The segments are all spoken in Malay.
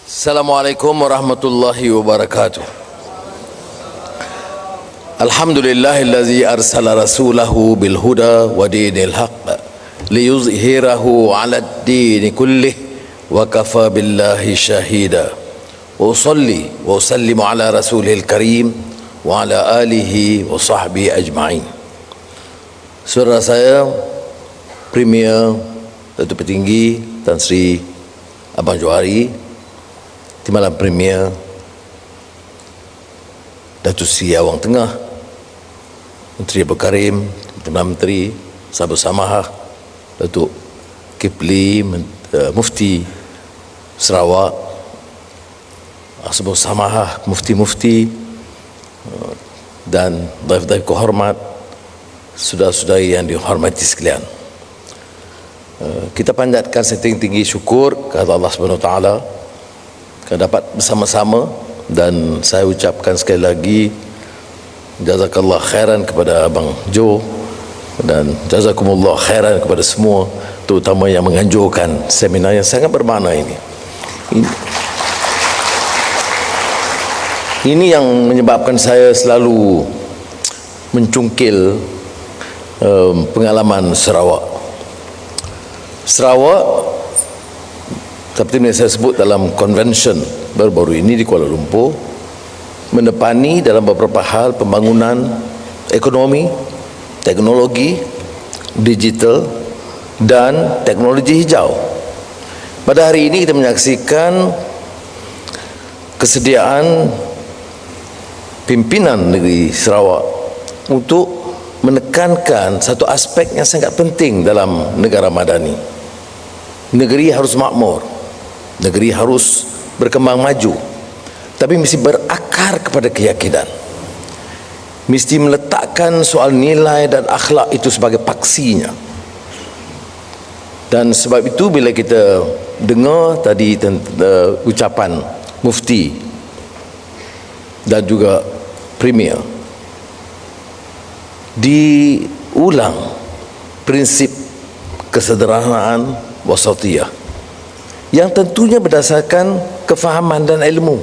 Assalamualaikum warahmatullahi wabarakatuh. Alhamdulillahillazi arsala rasulahu bil huda wa dinil haqq liyuzhirahu 'alad dini kullih wa kafa billahi shahida. Wa usalli wa usallimu ala rasulil karim wa ala alihi wa sahbihi ajma'in. Saudara saya Premier Datuk Petinggi Tan Sri Abang Johari, Timbalan Premier Datuk Seri Awang Tengah, Menteri Abdul Karim, Perdana Menteri, Sahabat Samahah, Datuk Kipli, Mufti Sarawak, Sahabat Samahah, Mufti-Mufti dan daif-daif kehormat, saudara-saudari yang dihormati sekalian. Kita panjatkan setinggi-tinggi syukur kepada Allah Subhanahu Wa Taala kerana dapat bersama-sama, dan saya ucapkan sekali lagi jazakallah khairan kepada Abang Jo dan jazakumullah khairan kepada semua, terutama yang menganjurkan seminar yang sangat bermakna ini. Ini yang menyebabkan saya selalu mencungkil pengalaman Sarawak, seperti yang saya sebut dalam konvensyen baru-baru ini di Kuala Lumpur, menepani dalam beberapa hal pembangunan ekonomi, teknologi, digital dan teknologi hijau. Pada hari ini kita menyaksikan kesediaan pimpinan negeri Sarawak untuk menekankan satu aspek yang sangat penting dalam negara madani. Negeri harus makmur, negeri harus berkembang maju, tapi mesti berakar kepada keyakinan, mesti meletakkan soal nilai dan akhlak itu sebagai paksinya. Dan sebab itu bila kita dengar tadi ucapan Mufti dan juga Premier, diulang prinsip kesederhanaan wasatiyah yang tentunya berdasarkan kefahaman dan ilmu.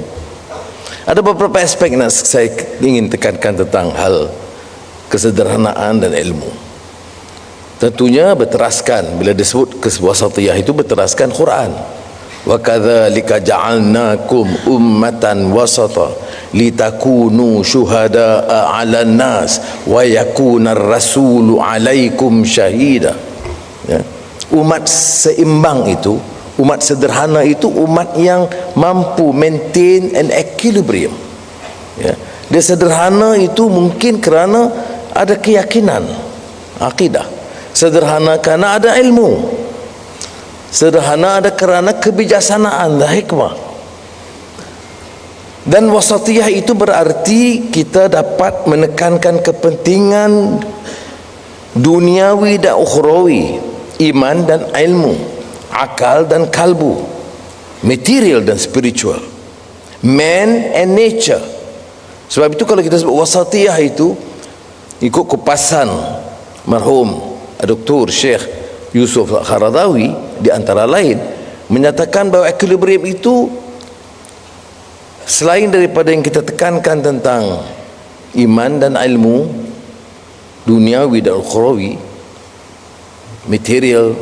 Ada beberapa aspek yang saya ingin tekankan tentang hal kesederhanaan dan ilmu. Tentunya berteraskan, bila disebut wasatiyah itu berteraskan Quran. Wa kadzalika ja'alnakum ummatan wasata litakunu syuhada'a 'alan nas wa yakuna ar-rasulu 'alaikum syahida. Ya. Umat seimbang itu, umat sederhana itu umat yang mampu maintain an equilibrium. Ya. Dia sederhana itu mungkin kerana ada keyakinan, akidah. Sederhana kerana ada ilmu. Sederhana ada kerana kebijaksanaan dan hikmah. Dan wasatiyah itu berarti kita dapat menekankan kepentingan duniawi dan ukhrawi, iman dan ilmu, akal dan kalbu, material dan spiritual, man and nature. Sebab itu kalau kita sebut wasatiyah itu ikut kupasan marhum Dr. Syekh Yusuf Kharadawi, di antara lain menyatakan bahawa equilibrium itu selain daripada yang kita tekankan tentang iman dan ilmu, duniawi dan ukhrawi, material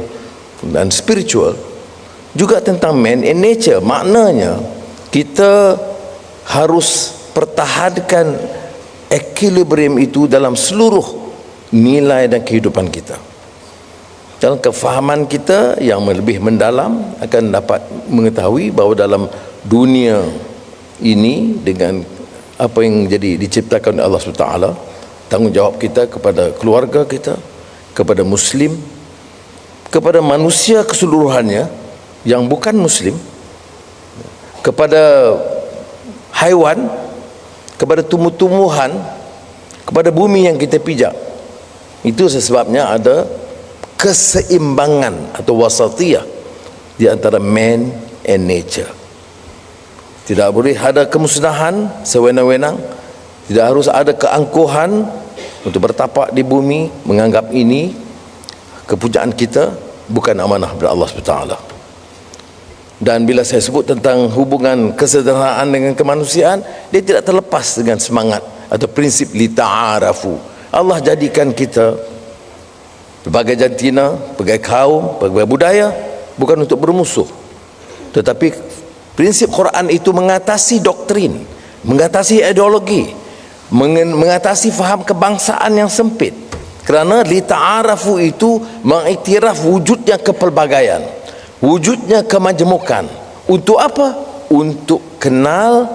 dan spiritual, juga tentang man and nature. Maknanya kita harus pertahankan equilibrium itu dalam seluruh nilai dan kehidupan kita. Dalam kefahaman kita yang lebih mendalam akan dapat mengetahui bahawa dalam dunia ini, dengan apa yang jadi diciptakan oleh Allah SWT, tanggungjawab kita kepada keluarga kita, kepada Muslim, kepada manusia keseluruhannya yang bukan Muslim, kepada haiwan, kepada tumbuh-tumbuhan, kepada bumi yang kita pijak. Itu sebabnya ada keseimbangan atau wasatiyah di antara man and nature. Tidak boleh ada kemusnahan sewenang-wenang, tidak harus ada keangkuhan untuk bertapak di bumi menganggap ini kepujaan kita, bukan amanah dari Allah SWT. Dan bila saya sebut tentang hubungan kesederhanaan dengan kemanusiaan, dia tidak terlepas dengan semangat atau prinsip li ta'arafu. Allah jadikan kita berbagai jantina, berbagai kaum, berbagai budaya, bukan untuk bermusuh, tetapi prinsip Quran itu mengatasi doktrin, mengatasi ideologi, mengatasi faham kebangsaan yang sempit. Kerana li ta'arafu itu mengiktiraf wujudnya kepelbagaian, wujudnya kemajemukan. Untuk apa? Untuk kenal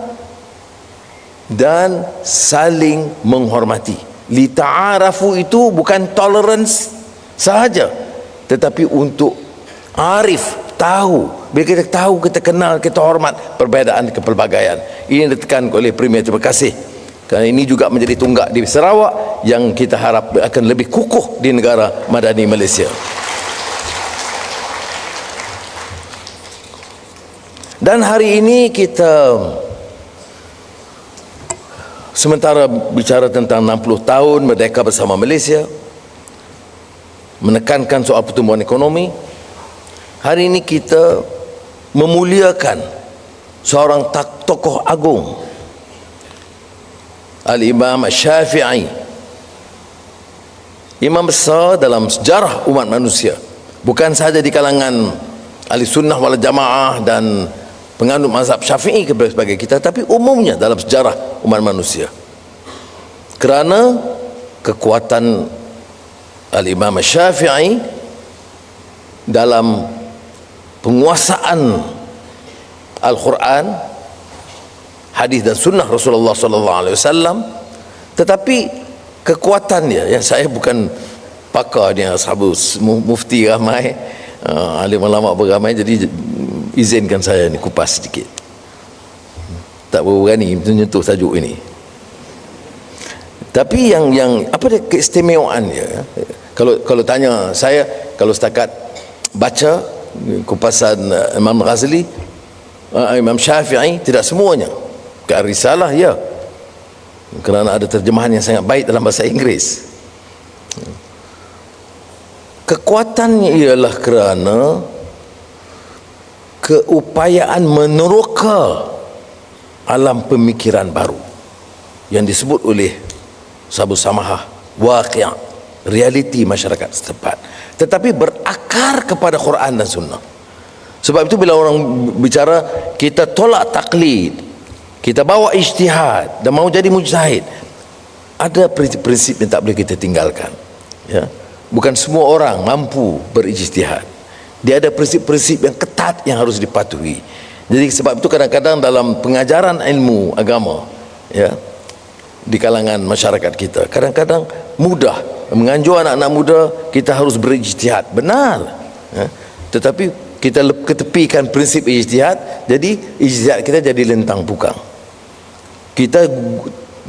dan saling menghormati. Li ta'arafu itu bukan tolerance sahaja, tetapi untuk arif, tahu. Bila kita tahu, kita kenal, kita hormat perbezaan kepelbagaian. Ini ditekan oleh Premier. Terima kasih, kerana ini juga menjadi tunggak di Sarawak yang kita harap akan lebih kukuh di negara Madani Malaysia. Dan hari ini kita sementara bicara tentang 60 tahun merdeka bersama Malaysia, menekankan soal pertumbuhan ekonomi. Hari ini kita memuliakan seorang tokoh agung, Al-Imam Syafi'i, imam besar dalam sejarah umat manusia, bukan sahaja di kalangan ahli sunnah wal jamaah dan penganut mazhab Syafi'i sebagai kita, tapi umumnya dalam sejarah umat manusia. Kerana kekuatan Al-Imam Syafi'i dalam penguasaan Al-Quran, hadis dan sunnah Rasulullah sallallahu alaihi wasallam. Tetapi kekuatannya, yang saya bukan pakar ni, sahabat mufti ramai, alim ulama beramai, jadi izinkan saya ni kupas sedikit. Tak berani menyentuh tajuk ini. Tapi yang apa dia keistimewaannya? Kalau tanya saya, kalau setakat baca kupasan Imam Ghazali, Imam Syafi'i, tidak semuanya. Ke Risalah ya, kerana ada terjemahan yang sangat baik dalam bahasa Inggeris. Kekuatannya ialah kerana keupayaan meneroka alam pemikiran baru yang disebut oleh Sabu Samahah waqi', realiti masyarakat setempat, tetapi berakar kepada Quran dan Sunnah. Sebab itu bila orang bicara kita tolak taklid, kita bawa ijtihad dan mau jadi mujtahid, ada prinsip-prinsip yang tak boleh kita tinggalkan, ya. Bukan semua orang mampu berijtihad. Dia ada prinsip-prinsip yang ketat yang harus dipatuhi. Jadi sebab itu kadang-kadang dalam pengajaran ilmu agama, ya, di kalangan masyarakat kita, kadang-kadang mudah menganjur anak-anak muda kita harus berijtihad, benar, ya. Tetapi kita ketepikan prinsip ijtihad, jadi ijtihad kita jadi lentang pukang. Kita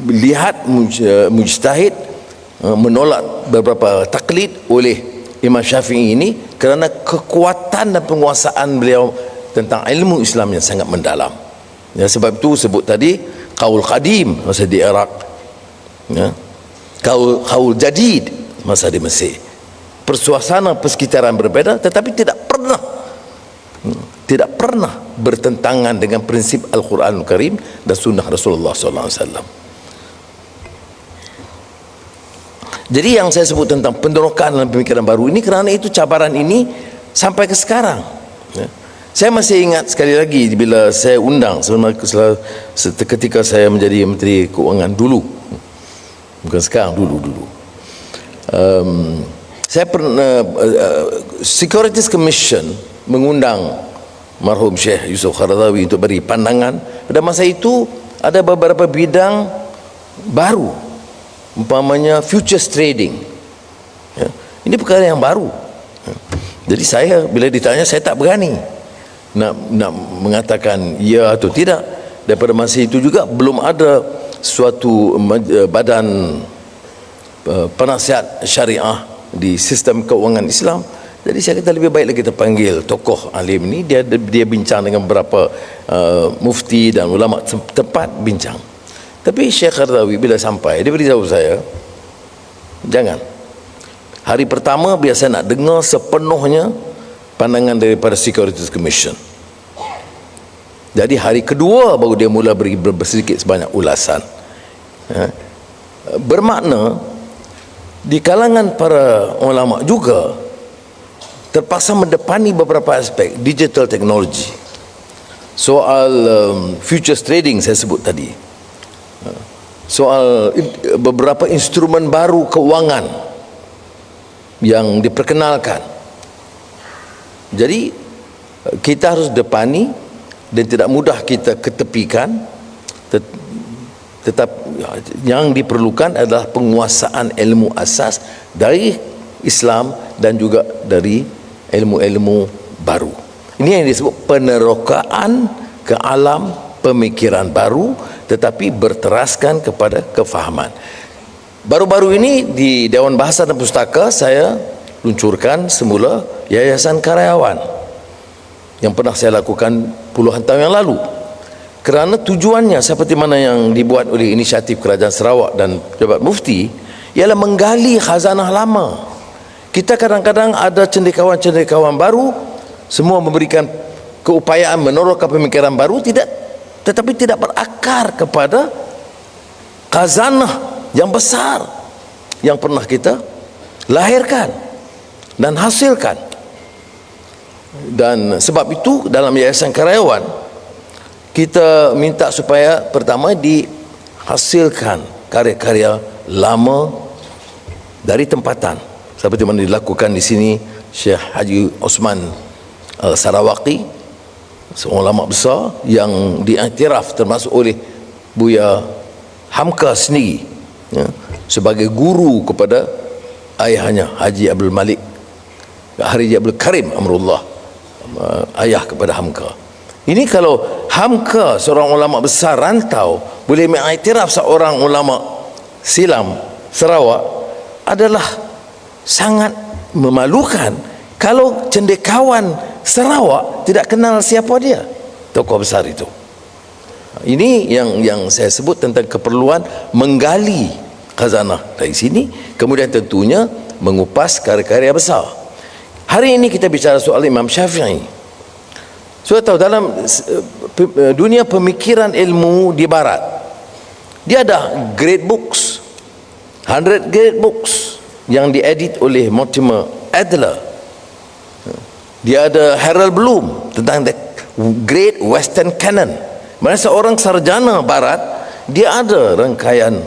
lihat mujtahid menolak beberapa taklid oleh Imam Syafi'i ini kerana kekuatan dan penguasaan beliau tentang ilmu Islam yang sangat mendalam, ya. Sebab itu sebut tadi qaul qadim masa di Iraq, ya, qaul jadid masa di Mesir. Persuasana persekitaran berbeza, tetapi tidak pernah bertentangan dengan prinsip Al-Quranul Karim dan sunnah Rasulullah SAW. Jadi yang saya sebut tentang penderokan dalam pemikiran baru ini, kerana itu cabaran ini sampai ke sekarang, ya. Saya masih ingat sekali lagi bila saya undang ketika saya menjadi Menteri Keuangan dulu, bukan sekarang, dulu. Saya pernah Securities Commission mengundang marhum Syekh Yusuf Qaradawi untuk beri pandangan. Pada masa itu ada beberapa bidang baru, umpamanya futures trading, ya. Ini perkara yang baru, ya. Jadi saya bila ditanya, saya tak berani nak mengatakan ya atau tidak. Daripada masa itu juga belum ada suatu badan penasihat syariah di sistem keuangan Islam. Jadi saya kata lebih baiklah kita panggil tokoh alim ni, dia bincang dengan beberapa mufti dan ulama tempat bincang. Tapi Syekh Qaradawi bila sampai, dia beritahu saya, jangan. Hari pertama biasa nak dengar sepenuhnya pandangan daripada Securities Commission. Jadi hari kedua baru dia mula beri sedikit sebanyak ulasan. Bermakna di kalangan para ulama juga terpaksa mendepani beberapa aspek digital technology, soal futures trading saya sebut tadi, soal beberapa instrumen baru keuangan yang diperkenalkan. Jadi kita harus depani dan tidak mudah kita ketepikan. Tetap yang diperlukan adalah penguasaan ilmu asas dari Islam dan juga dari ilmu-ilmu baru. Ini yang disebut penerokaan ke alam pemikiran baru, tetapi berteraskan kepada kefahaman. Baru-baru ini di Dewan Bahasa dan Pustaka saya luncurkan semula Yayasan Karyawan yang pernah saya lakukan puluhan tahun yang lalu, kerana tujuannya seperti mana yang dibuat oleh inisiatif Kerajaan Sarawak dan Pejabat Mufti ialah menggali khazanah lama. Kita kadang-kadang ada cendekiawan-cendekiawan baru, semua memberikan keupayaan meneroka pemikiran baru, tetapi tidak berakar kepada khazanah yang besar yang pernah kita lahirkan dan hasilkan. Dan sebab itu dalam Yayasan Karyawan kita minta supaya pertama dihasilkan karya-karya lama dari tempatan, seperti mana dilakukan di sini Syekh Haji Osman Al-Sarawaki, seorang ulama besar yang diiktiraf termasuk oleh Buya Hamka sendiri, sebagai guru kepada ayahnya Haji Abdul Malik, Haji Abdul Karim Amrullah, ayah kepada Hamka. Ini kalau Hamka, seorang ulama besar rantau, boleh mengiktiraf seorang ulama silam Sarawak, adalah sangat memalukan kalau cendekiawan Sarawak tidak kenal siapa dia, tokoh besar itu. Ini yang saya sebut tentang keperluan menggali khazanah dari sini, kemudian tentunya mengupas karya-karya besar. Hari ini kita bicara soal Imam Syafi'i. Sudah tahu dalam dunia pemikiran ilmu di barat, dia ada great books, 100 great books yang diedit oleh Mortimer Adler. Dia ada Harold Bloom tentang the Great Western Canon. Mana seorang sarjana barat, dia ada rangkaian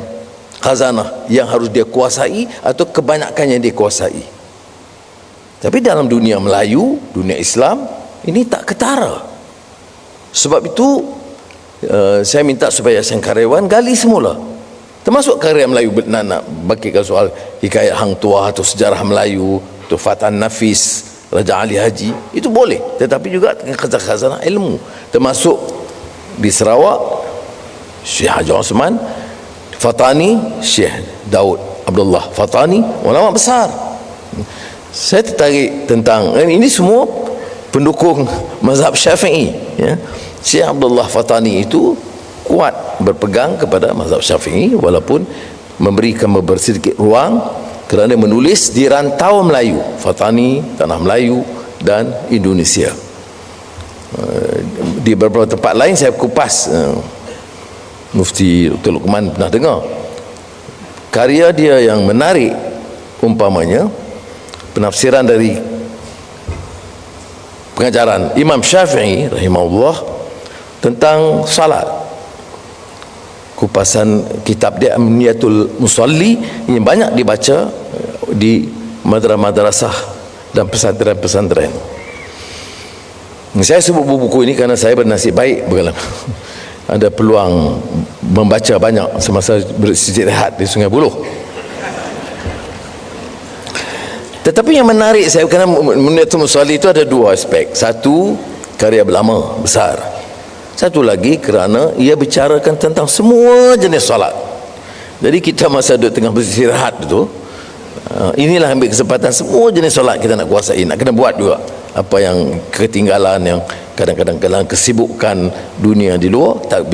khazanah yang harus dia kuasai atau kebanyakan yang dia kuasai. Tapi dalam dunia Melayu, dunia Islam, ini tak ketara. Sebab itu saya minta supaya Yayasan Karyawan gali semula, termasuk karya Melayu, nak bagikan soal hikayat Hang Tuah atau sejarah Melayu, atau Fatan Nafis, Raja Ali Haji, itu boleh. Tetapi juga dengan khazanah ilmu, termasuk di Sarawak Syekh Haji Osman Fatani, Syekh Daud Abdullah Fatani, ulama besar. Saya tertarik tentang ini semua pendukung mazhab Syafi'i, ya. Syekh Abdullah Fatani itu kuat berpegang kepada mazhab Syafi'i, walaupun memberikan sedikit ruang kerana menulis di rantau Melayu, Fatani, Tanah Melayu dan Indonesia. Di beberapa tempat lain saya kupas, Mufti Dr. Luqman pernah dengar karya dia yang menarik, umpamanya penafsiran dari pengajaran Imam Syafi'i rahimahullah tentang salat. Kupasan kitab dia Amniyatul Musalli yang banyak dibaca di madrasah dan pesantren-pesantren. Saya sebut buku ini kerana saya bernasib baik ada peluang membaca banyak semasa beristirahat di Sungai Buloh. Tetapi yang menarik saya, kerana Amniyatul Musalli itu ada dua aspek. Satu, karya lama besar. Satu lagi kerana ia bicarakan tentang semua jenis solat. Jadi kita masa duduk tengah beristirahat itu, inilah ambil kesempatan semua jenis solat kita nak kuasai, nak kena buat juga. Apa yang ketinggalan, yang kadang-kadang kesibukan dunia di luar tak.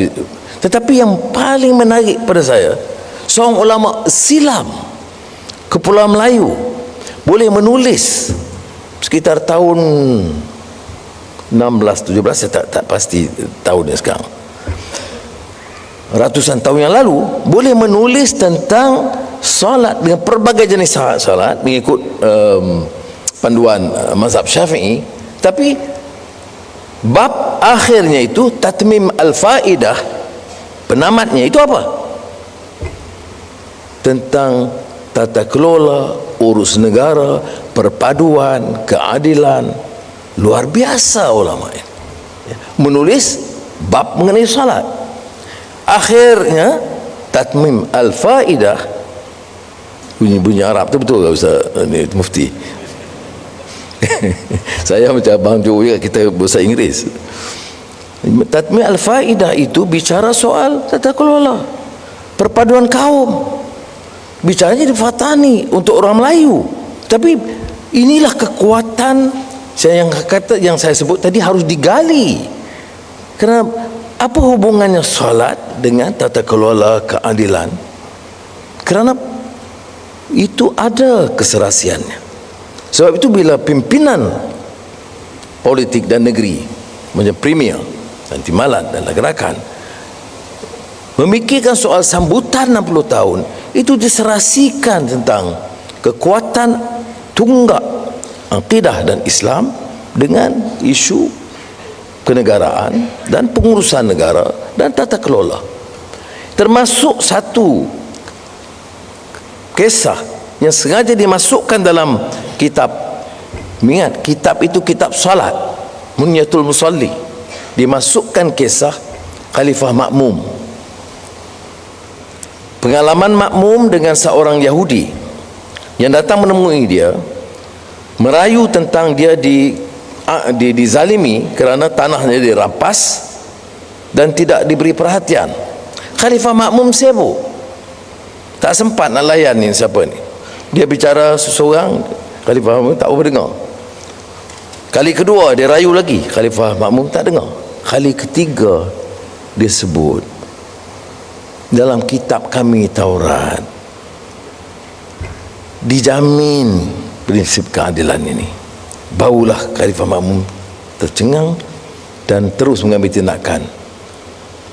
Tetapi yang paling menarik pada saya, seorang ulama silam Kepulauan Melayu boleh menulis sekitar tahun 16, 17, saya tak pasti tahunnya sekarang. Ratusan tahun yang lalu boleh menulis tentang solat dengan pelbagai jenis solat mengikut panduan mazhab Syafi'i, tapi bab akhirnya itu tatmim al-faidah, penamatnya itu apa? Tentang tata kelola, urus negara, perpaduan, keadilan. Luar biasa ulama ini menulis bab mengenai salat. Akhirnya tatmim al-faidah, bunyi Arab tu betul tak Ustaz ni mufti? Saya macam Abang Jo juga, kita bahasa Inggeris. Tatmim al-faidah itu bicara soal tata kelola, perpaduan kaum, bicaranya di Fatani untuk orang Melayu. Tapi inilah kekuatan yang saya sebut tadi, harus digali. Kerana apa hubungannya solat dengan tata kelola keadilan? Kerana itu ada keserasiannya. Sebab itu bila pimpinan politik dan negeri macam Premier dan Timbalan dan Gerakan memikirkan soal sambutan 60 tahun, itu diserasikan tentang kekuatan tunggak akidah dan Islam dengan isu kenegaraan dan pengurusan negara dan tata kelola. Termasuk satu kisah yang sengaja dimasukkan dalam kitab. Ingat, kitab itu kitab salat, Munyatul Musalli. Dimasukkan kisah Khalifah Ma'mum, pengalaman Ma'mum dengan seorang Yahudi yang datang menemui dia, merayu tentang dia dizalimi kerana tanahnya dirampas dan tidak diberi perhatian. Khalifah Ma'mum sibuk, tak sempat nak layan ni siapa ni. Dia bicara seseorang, Khalifah Ma'mum tak apa dengar. Kali kedua dia rayu lagi, Khalifah Ma'mum tak dengar. Kali ketiga dia sebut, dalam kitab kami Taurat dijamin prinsip keadilan ini. Barulah Khalifah Ma'mum tercengang dan terus mengambil tindakan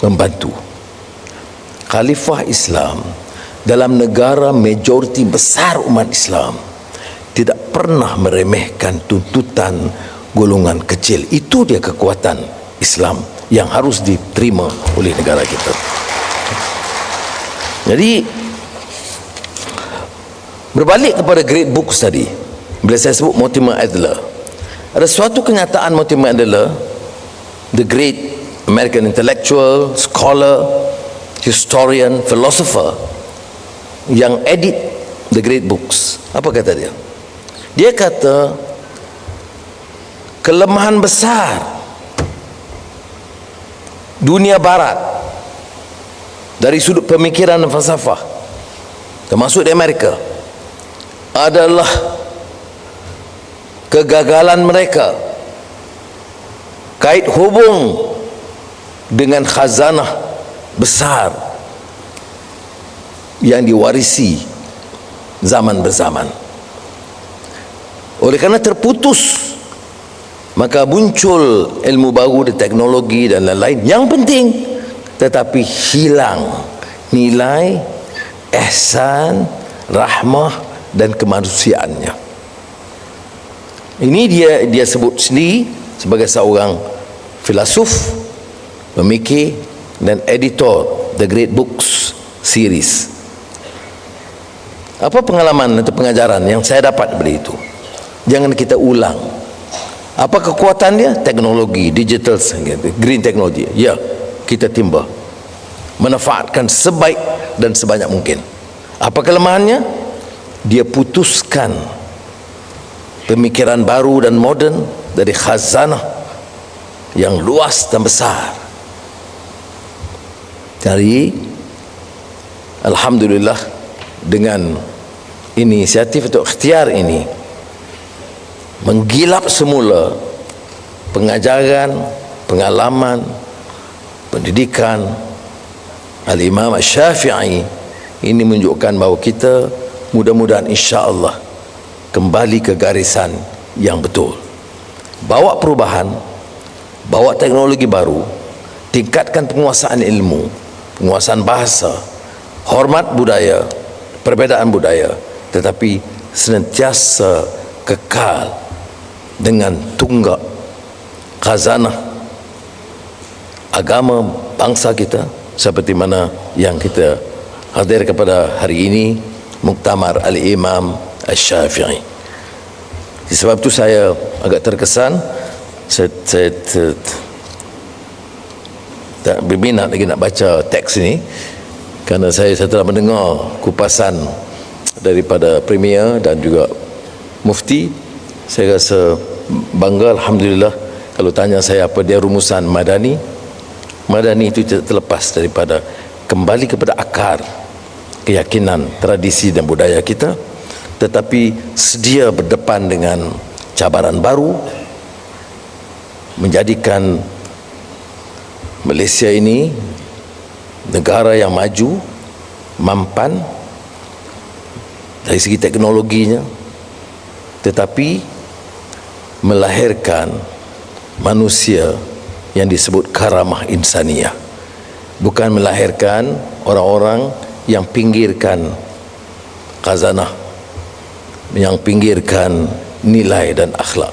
membantu. Khalifah Islam dalam negara majoriti besar umat Islam tidak pernah meremehkan tuntutan golongan kecil. Itu dia kekuatan Islam yang harus diterima oleh negara kita. Jadi berbalik kepada great books tadi, bila saya sebut Mortimer Adler, ada suatu kenyataan Mortimer Adler, the great American intellectual, scholar, historian, philosopher, yang edit the great books. Apa kata dia? Dia kata kelemahan besar dunia barat dari sudut pemikiran dan falsafah, termasuk di Amerika, adalah kegagalan mereka kait hubung dengan khazanah besar yang diwarisi zaman berzaman. Oleh kerana terputus, maka muncul ilmu baru dan teknologi dan lain-lain yang penting, tetapi hilang nilai ihsan, rahmah dan kemanusiaannya. Ini dia sebut sendiri sebagai seorang filsuf, pemikir dan editor The Great Books series. Apa pengalaman atau pengajaran yang saya dapat dari itu? Jangan kita ulang. Apa kekuatan dia? Teknologi, digital, green technology. Ya, kita timba, manfaatkan sebaik dan sebanyak mungkin. Apa kelemahannya? Dia putuskan pemikiran baru dan moden dari khazanah yang luas dan besar. Jadi alhamdulillah, dengan inisiatif atau ikhtiar ini, menggilap semula pengajaran, pengalaman, pendidikan Al-Imam Syafi'i. Ini menunjukkan bahawa kita mudah-mudahan insya-Allah kembali ke garisan yang betul, bawa perubahan bawa teknologi baru, tingkatkan penguasaan ilmu, penguasaan bahasa, hormat budaya, perbezaan budaya, tetapi senantiasa kekal dengan tunggak khazanah agama bangsa kita, seperti mana yang kita hadir kepada hari ini, Muktamar Al-Imam Al-Syafi'i. Sebab itu saya agak terkesan, saya tak berminat lagi nak baca teks ini, kerana saya telah mendengar kupasan daripada Premier dan juga Mufti. Saya rasa bangga, alhamdulillah. Kalau tanya saya apa dia rumusan Madani, Madani itu tidak terlepas daripada kembali kepada akar keyakinan, tradisi dan budaya kita, tetapi sedia berdepan dengan cabaran baru, menjadikan Malaysia ini negara yang maju, mampan dari segi teknologinya, tetapi melahirkan manusia yang disebut karamah insaniyah, bukan melahirkan orang-orang yang pinggirkan khazanah, yang pinggirkan nilai dan akhlak.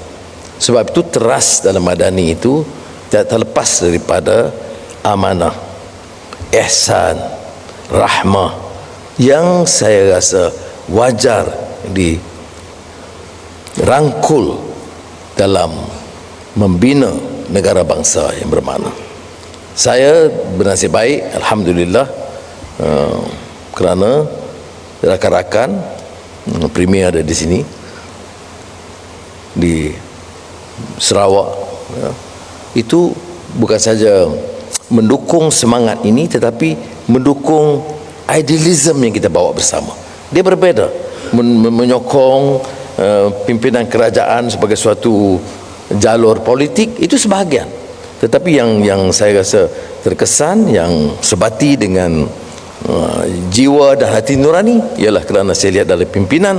Sebab itu teras dalam Madani itu tidak terlepas daripada amanah, ihsan, rahmah, yang saya rasa wajar dirangkul dalam membina negara bangsa yang bermakna. Saya bernasib baik, alhamdulillah, kerana rakan-rakan Premier ada di sini, di Sarawak, ya, itu bukan saja mendukung semangat ini, tetapi mendukung idealism yang kita bawa bersama. Dia berbeza, menyokong pimpinan kerajaan sebagai suatu jalur politik, itu sebahagian. Tetapi yang saya rasa terkesan, yang sebati dengan jiwa dan hati nurani, ialah kerana saya lihat dalam pimpinan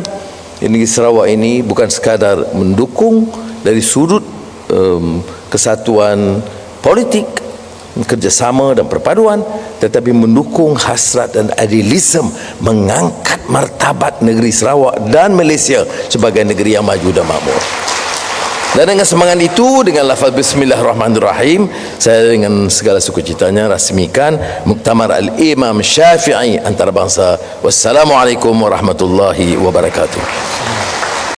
negeri Sarawak ini bukan sekadar mendukung dari sudut kesatuan politik, kerjasama dan perpaduan, tetapi mendukung hasrat dan idealisme mengangkat martabat negeri Sarawak dan Malaysia sebagai negeri yang maju dan makmur. Dan dengan semangat itu, dengan lafaz Bismillahirrahmanirrahim, saya dengan segala sukacitanya rasmikan Muktamar Al-Imam Syafi'i antarabangsa. Wassalamualaikum warahmatullahi wabarakatuh.